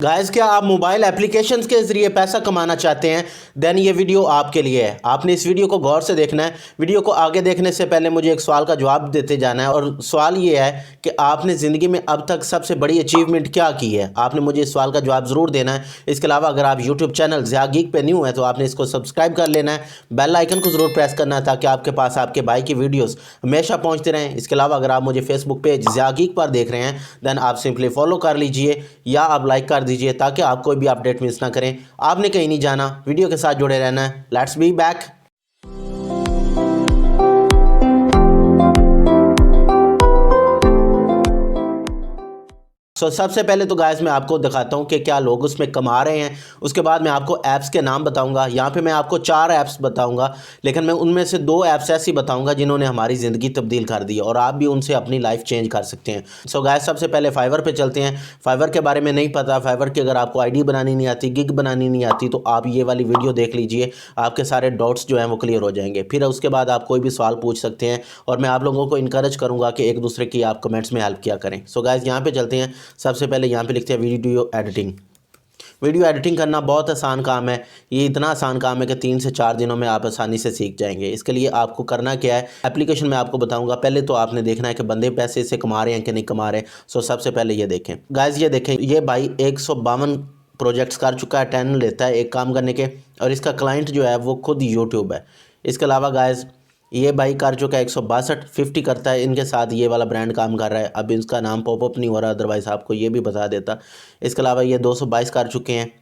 Guys, क्या आप mobile applications के ज़रिए पैसा कमाना चाहते हैं? देन ये वीडियो आपके लिए है। आपने इस वीडियो को गौर से देखना है। वीडियो को आगे देखने से पहले मुझे एक सवाल का जवाब देते जाना है, और सवाल ये है कि आपने ज़िंदगी में अब तक सबसे बड़ी अचीवमेंट क्या की है? आपने मुझे इस सवाल का जवाब ज़रूर देना है। इसके अलावा अगर आप यूट्यूब चैनल ज़िया गीक पे न्यू है तो आपने इसको सब्सक्राइब कर लेना है, बेल आइकन को ज़रूर प्रेस करना है ताकि आपके पास आपके भाई की वीडियोज़ हमेशा पहुँचते रहें। इसके अलावा अगर आप मुझे फेसबुक पेज ज़िया गीक पर देख रहे हैं देन आप सिंपली फॉलो कर लीजिए या आप लाइक कर दीजिए ताकि आपको कोई भी अपडेट मिस ना करें। आपने कहीं नहीं जाना, वीडियो के साथ जुड़े रहना है। Let's be back. सबसे पहले तो गाइस मैं आपको दिखाता हूँ कि क्या लोग उसमें कमा रहे हैं। उसके बाद मैं आपको ऐप्स के नाम बताऊंगा। यहाँ पे मैं आपको 4 ऐप्स बताऊंगा, लेकिन मैं उनमें से 2 ऐप्स ऐसी बताऊंगा जिन्होंने हमारी ज़िंदगी तब्दील कर दी और आप भी उनसे अपनी लाइफ चेंज कर सकते हैं। गाइस, सबसे पहले फाइवर पे चलते हैं। फाइवर के बारे में नहीं पता, फाइवर की अगर आपको आईडी बनानी नहीं आती, गिग बनानी नहीं आती, तो आप ये वाली वीडियो देख लीजिए, आपके सारे डाउट्स जो हैं वो क्लियर हो जाएंगे। फिर उसके बाद आप कोई भी सवाल पूछ सकते हैं और मैं आप लोगों को इनकरेज करूँगा कि एक दूसरे की आप कमेंट्स में हेल्प किया करें। गाइस, यहाँ पे चलते हैं। सबसे पहले यहाँ पे लिखते हैं वीडियो एडिटिंग। वीडियो एडिटिंग करना बहुत आसान काम है। ये इतना आसान काम है कि 3 से 4 दिनों में आप आसानी से सीख जाएंगे। इसके लिए आपको करना क्या है, एप्लीकेशन में आपको बताऊंगा। पहले तो आपने देखना है कि बंदे पैसे से कमा रहे हैं कि नहीं कमा रहे। सबसे पहले ये देखें गाइस, ये देखें, ये भाई 152 प्रोजेक्ट्स कर चुका है। 10 लेता है एक काम करने के, और इसका क्लाइंट जो है वो खुद यूट्यूब है। इसके अलावा गाइस, ये भाई कर चुका है 162 50 करता है। इनके साथ ये वाला ब्रांड काम कर रहा है। अब इसका नाम पॉपअप नहीं हो रहा, अदरवाइज़ आपको ये भी बता देता। इसके अलावा ये 222 कर चुके हैं।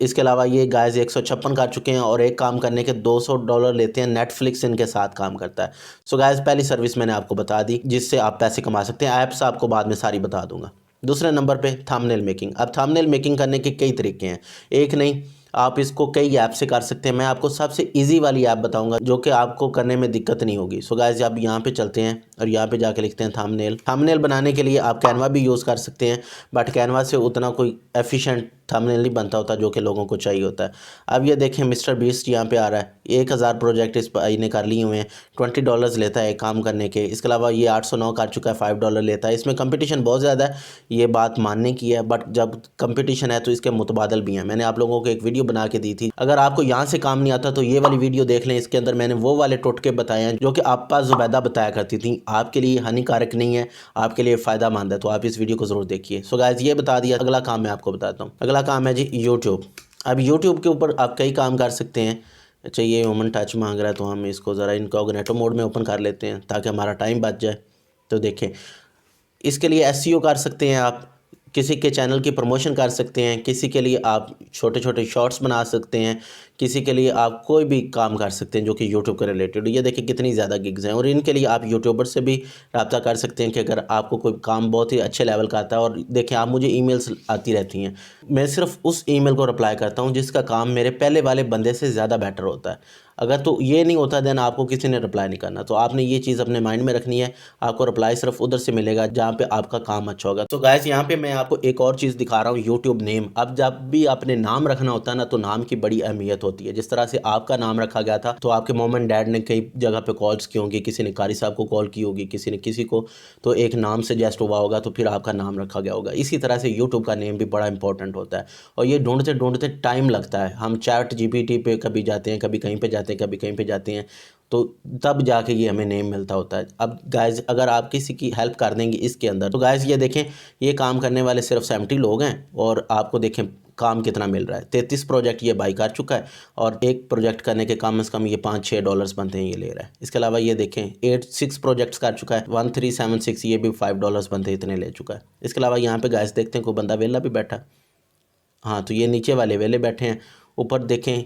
इसके अलावा ये गाइस 156 कर चुके हैं और एक काम करने के $200 लेते हैं। नेटफ्लिक्स इनके साथ काम करता है। गाइस, पहली सर्विस मैंने आपको बता दी जिससे आप पैसे कमा सकते हैं। ऐप्स आपको बाद में सारी बता दूंगा। दूसरे नंबर पे थंबनेल मेकिंग। अब थंबनेल मेकिंग करने के कई तरीके हैं, एक नहीं, आप इसको कई ऐप से कर सकते हैं। मैं आपको सबसे इजी वाली ऐप बताऊंगा जो कि आपको करने में दिक्कत नहीं होगी। गाइस, आप यहाँ पे चलते हैं और यहाँ पे जाके लिखते हैं थंबनेल। थंबनेल बनाने के लिए आप कैनवा भी यूज़ कर सकते हैं, बट कैनवा से उतना कोई एफिशिएंट थंबनेल नहीं बनता होता जो कि लोगों को चाहिए होता है। अब ये देखें, मिस्टर बीस्ट यहाँ पे आ रहा है। 1000 प्रोजेक्ट इस भाई ने कर लिए हुए हैं। $20 लेता है काम करने के। इसके अलावा ये 809 कर चुका है, $5 लेता है। इसमें कंपटीशन बहुत ज़्यादा है, ये बात मानने की है, बट जब कंपटीशन है तो इसके मुतबादल भी हैं। मैंने आप लोगों को एक वीडियो बना के दी थी। अगर आपको यहाँ से काम नहीं आता तो ये वाली वीडियो देख लें। इसके अंदर मैंने वो वाले टोटके बताए हैं जो कि आपा जुबैदा बताया करती थी। आपके लिए हानिकारक नहीं है, आपके लिए फ़ायदा मंद है, तो आप इस वीडियो को ज़रूर देखिए। गाइस, ये बता दिया। अगला काम मैं आपको बताता हूँ। अगला काम है जी यूट्यूब। अब यूट्यूब के ऊपर आप कई काम कर सकते हैं। अच्छा, ये ह्यूमन टच मांग रहा है तो हम इसको ज़रा इनकॉग्निटो मोड में ओपन कर लेते हैं ताकि हमारा टाइम बच जाए। तो देखें, इसके लिए एसईओ कर सकते हैं आप, किसी के चैनल की प्रमोशन कर सकते हैं, किसी के लिए आप छोटे छोटे शॉर्ट्स बना सकते हैं, किसी के लिए आप कोई भी काम कर सकते हैं जो कि यूट्यूब के रिलेटेड। ये देखिए कितनी ज़्यादा गिग्स हैं, और इनके लिए आप यूट्यूबर से भी रब्ता कर सकते हैं कि अगर आपको कोई काम बहुत ही अच्छे लेवल का आता है। और देखें, आप मुझे ईमेल्स आती रहती हैं, मैं सिर्फ उस ईमेल को रिप्लाई करता हूँ जिसका काम मेरे पहले वाले बंदे से ज़्यादा बेटर होता है। अगर तो ये नहीं होता देन आपको किसी ने रिप्लाई नहीं करना। तो आपने ये चीज़ अपने माइंड में रखनी है। आपको रिप्लाई सिर्फ उधर से मिलेगा जहाँ पे आपका काम अच्छा होगा। तो गाइस, यहाँ पे मैं आपको एक और चीज़ दिखा रहा हूँ, यूट्यूब नेम। अब जब भी आपने नाम रखना होता है ना, तो नाम की बड़ी अहमियत होती है। जिस तरह से आपका नाम रखा गया था, तो आपके मॉम एंड डैड ने कई जगह पे कॉल्स की होंगी, किसी ने कारी साहब को कॉल की होगी, किसी ने किसी को, तो एक नाम सजेस्ट हुआ होगा, तो फिर आपका नाम रखा गया होगा। इसी तरह से यूट्यूब का नेम भी बड़ा इंपॉर्टेंट होता है, और ये ढूंढते ढूंढते टाइम लगता है। हम चैट जीपीटी पे कभी जाते हैं, कभी कहीं पे जाते हैं, कभी कहीं पे जाते हैं, तो तब जाके ये हमें नेम मिलता होता है। अब गाइज, अगर आप किसी की हेल्प कर देंगे इसके अंदर, तो गाइज ये देखें, ये काम करने वाले सिर्फ 70 लोग हैं, और आपको देखें काम कितना मिल रहा है। 33 प्रोजेक्ट ये बाई कर चुका है, और एक प्रोजेक्ट करने के कम से कम ये $5-6 बनते हैं, ये ले रहा है। इसके अलावा ये देखें 6 प्रोजेक्ट्स कर चुका है, 1376, ये भी $5 बनते हैं, इतने ले चुका है। इसके अलावा यहाँ पे गाइज देखते हैं कोई बंदा वेला भी बैठा। हाँ, तो ये नीचे वाले वेले बैठे हैं। ऊपर देखें,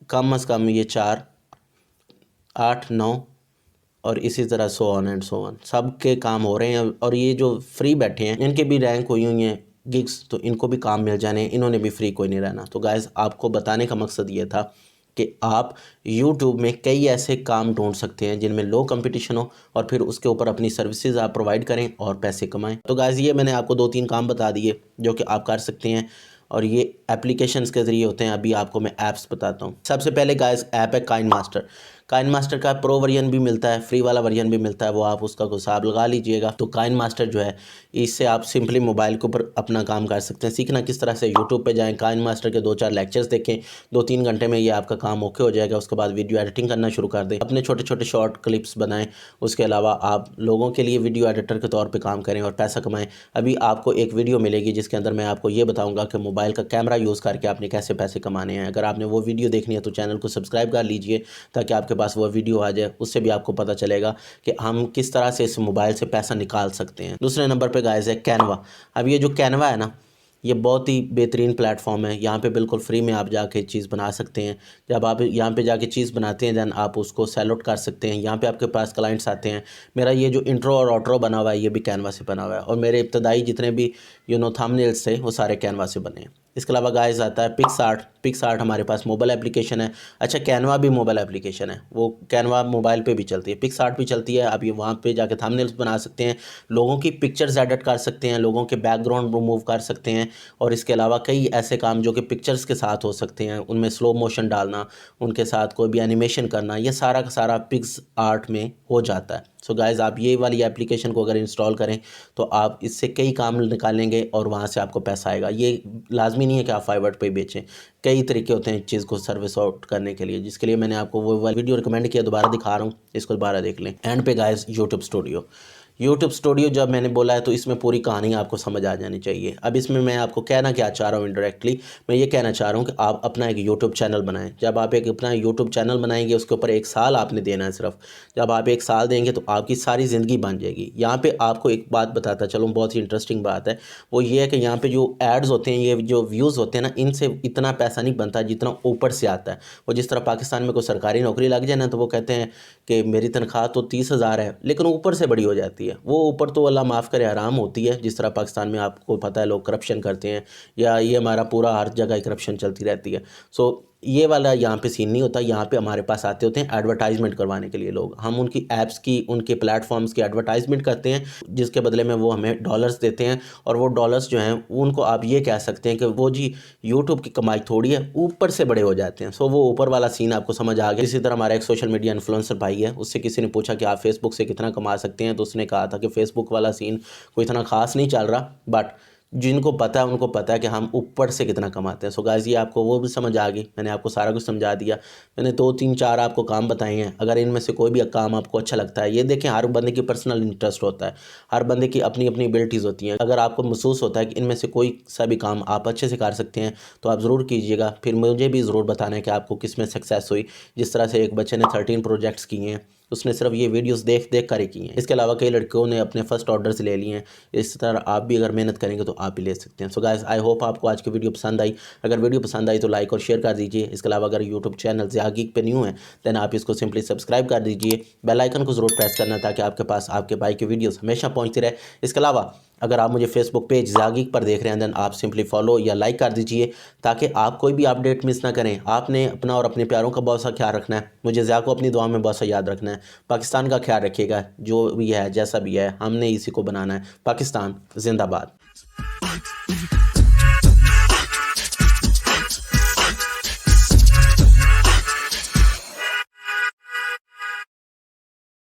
कम से कम ये 4, 8, 9 और इसी तरह so on and so on, सब के काम हो रहे हैं। और ये जो फ्री बैठे हैं इनके भी रैंक हुई हुई हैं गिग्स, तो इनको भी काम मिल जाने, इन्होंने भी फ्री कोई नहीं रहना। तो गाइस, आपको बताने का मकसद ये था कि आप YouTube में कई ऐसे काम ढूंढ सकते हैं जिनमें लो कंपटीशन हो, और फिर उसके ऊपर अपनी सर्विसेज आप प्रोवाइड करें और पैसे कमाएं। तो गाइस, ये मैंने आपको 2-3 काम बता दिए जो कि आप कर सकते हैं, और ये एप्लीकेशंस के ज़रिए होते हैं। अभी आपको मैं ऐप्स बताता हूँ। सबसे पहले गाइस, ऐप है काइंड मास्टर। काइन मास्टर का प्रो वर्जन भी मिलता है, फ्री वाला वर्जन भी मिलता है, वो आप उसका हिसाब लगा लीजिएगा। तो काइन मास्टर जो है इससे आप सिंपली मोबाइल के ऊपर अपना काम कर सकते हैं। सीखना किस तरह से, यूट्यूब पे जाएं, काइन मास्टर के 2-4 लेक्चर्स देखें, 2-3 घंटे में ये आपका काम ओके हो जाएगा। उसके बाद वीडियो एडिटिंग करना शुरू कर दें, अपने छोटे छोटे शॉर्ट क्लिप्स बनाएं। उसके अलावा आप लोगों के लिए वीडियो एडिटर के तौर पर काम करें और पैसा कमाएं। अभी आपको एक वीडियो मिलेगी जिसके अंदर मैं आपको ये बताऊँगा कि मोबाइल का कैमरा यूज़ करके आपने कैसे पैसे कमाने हैं। अगर आपने वो वीडियो देखनी है तो चैनल को सब्सक्राइब कर लीजिए ताकि आपके पास वो वीडियो आ जाए, उससे भी आपको पता चलेगा कि हम किस तरह से इस मोबाइल से पैसा निकाल सकते हैं। दूसरे नंबर पे गाइस है कैनवा। अब ये जो कैनवा है ना, ये बहुत ही बेहतरीन प्लेटफॉर्म है। यहाँ पे बिल्कुल फ्री में आप जाके चीज़ बना सकते हैं। जब आप यहाँ पे जाके चीज़ बनाते हैं दैन आप उसको सेल आउट कर सकते हैं। यहाँ पे आपके पास क्लाइंट्स आते हैं। मेरा ये जो इंट्रो और आउट्रो बना हुआ है ये भी कैनवा से बना हुआ है, और मेरे इब्तदाई जितने भी थंबनेल्स थे वो सारे कैनवा से बने हैं। इसके अलावा गाइस आता है पिक्सआर्ट। पिक्सआर्ट हमारे पास मोबाइल एप्लीकेशन है। अच्छा, कैनवा भी मोबाइल एप्लीकेशन है, वो कैनवा मोबाइल पे भी चलती है, पिक्सआर्ट भी चलती है। आप ये वहाँ पे जाके थंबनेल्स बना सकते हैं, लोगों की पिक्चर्स एडिट कर सकते हैं, लोगों के बैकग्राउंड रिमूव कर सकते हैं, और इसके अलावा कई ऐसे काम जो कि पिक्चर्स के साथ हो सकते हैं, उनमें स्लो मोशन डालना, उनके साथ कोई भी एनिमेशन करना, ये सारा का सारा पिक्सआर्ट में हो जाता है। सो गाइज़, आप ये वाली एप्लीकेशन को अगर इंस्टॉल करें तो आप इससे कई काम निकालेंगे और वहाँ से आपको पैसा आएगा। ये लाजमी नहीं है कि आप फाइवर पे बेचें, कई तरीके होते हैं चीज़ को सर्विस आउट करने के लिए, जिसके लिए मैंने आपको वो वाली वीडियो रिकमेंड किया, दोबारा दिखा रहा हूँ, इसको दोबारा देख लें। एंड पे guys YouTube studio. YouTube studio जब मैंने बोला है तो इसमें पूरी कहानी आपको समझ आ जानी चाहिए। अब इसमें मैं आपको कहना क्या चाह रहा हूँ इनडायरेक्टली, मैं ये कहना चाह रहा हूँ कि आप अपना एक यूट्यूब चैनल बनाएं। जब आप एक अपना यूट्यूब चैनल बनाएंगे उसके ऊपर 1 साल आपने देना है सिर्फ। जब आप 1 साल देंगे तो आपकी सारी ज़िंदगी बन जाएगी। यहाँ पे आपको एक बात बताता चलूँ, बहुत ही इंटरेस्टिंग बात है, वो ये है कि यहाँ पे जो एड्स होते हैं, ये जो व्यूज़ होते हैं ना, इनसे इतना पैसा नहीं बनता जितना ऊपर से आता है। वो जिस तरह पाकिस्तान में कोई सरकारी नौकरी लग जाए ना तो वो कहते हैं कि मेरी तनख्वाह तो 30,000 है, लेकिन ऊपर से बड़ी हो जाती है। वो ऊपर तो अल्लाह माफ़ करे हराम होती है, जिस तरह पाकिस्तान में आपको पता है लोग करप्शन करते हैं, या ये हमारा पूरा हर जगह करप्शन चलती रहती है। सो ये वाला यहाँ पे सीन नहीं होता। यहाँ पे हमारे पास आते होते हैं एडवर्टाइजमेंट करवाने के लिए लोग, हम उनकी ऐप्स की, उनके प्लेटफॉर्म्स की एडवर्टाइजमेंट करते हैं, जिसके बदले में वो हमें डॉलर्स देते हैं, और वो डॉलर्स जो हैं उनको आप ये कह सकते हैं कि वो जी यूट्यूब की कमाई थोड़ी है, ऊपर से बड़े हो जाते हैं। सो वो ऊपर वाला सीन आपको समझ आ गया। इसी तरह हमारा एक सोशल मीडिया इन्फ्लुएंसर भाई है, उससे किसी ने पूछा कि आप फेसबुक से कितना कमा सकते हैं, तो उसने कहा था कि फेसबुक वाला सीन कोई इतना खास नहीं चल रहा, बट जिनको पता है उनको पता है कि हम ऊपर से कितना कमाते हैं। सो गाइस, ये आपको वो भी समझ आ गई, मैंने आपको सारा कुछ समझा दिया। मैंने 2-3-4 आपको काम बताए हैं, अगर इनमें से कोई भी काम आपको अच्छा लगता है, ये देखें हर बंदे की पर्सनल इंटरेस्ट होता है, हर बंदे की अपनी अपनी एबिलिटीज़ होती हैं। अगर आपको महसूस होता है कि इनमें से कोई सा भी काम आप अच्छे से कर सकते हैं तो आप ज़रूर कीजिएगा, फिर मुझे भी ज़रूर बताना है कि आपको किस में सक्सेस हुई। जिस तरह से एक बच्चे ने 13 प्रोजेक्ट्स किए हैं, उसने सिर्फ ये वीडियोस देख देख कर ही की हैं। इसके अलावा कई लड़कियों ने अपने फर्स्ट ऑर्डर्स ले लिए हैं। इस तरह आप भी अगर मेहनत करेंगे तो आप भी ले सकते हैं। सो गाइस, आई होप आपको आज की वीडियो पसंद आई। अगर वीडियो पसंद आई तो लाइक और शेयर कर दीजिए। इसके अलावा अगर यूट्यूब चैनल ज़िया गीक पे न्यू है दैन आप इसको सिंपली सब्सक्राइब कर दीजिए। बेल आइकन को ज़रूर प्रेस करना ताकि आपके पास आपके भाई की वीडियोज़ हमेशा पहुँचती रहे। इसके अलावा अगर आप मुझे फेसबुक पेज ज़िया गीक पर देख रहे हैं दैन आप सिंपली फॉलो या लाइक कर दीजिए ताकि आप कोई भी अपडेट मिस ना करें। आपने अपना और अपने प्यारों का बहुत सा ख्याल रखना है। मुझे ज़िया को अपनी दुआ में बहुत सा याद रखना है। पाकिस्तान का ख्याल रखिएगा, जो भी है जैसा भी है हमने इसी को बनाना है। पाकिस्तान जिंदाबाद।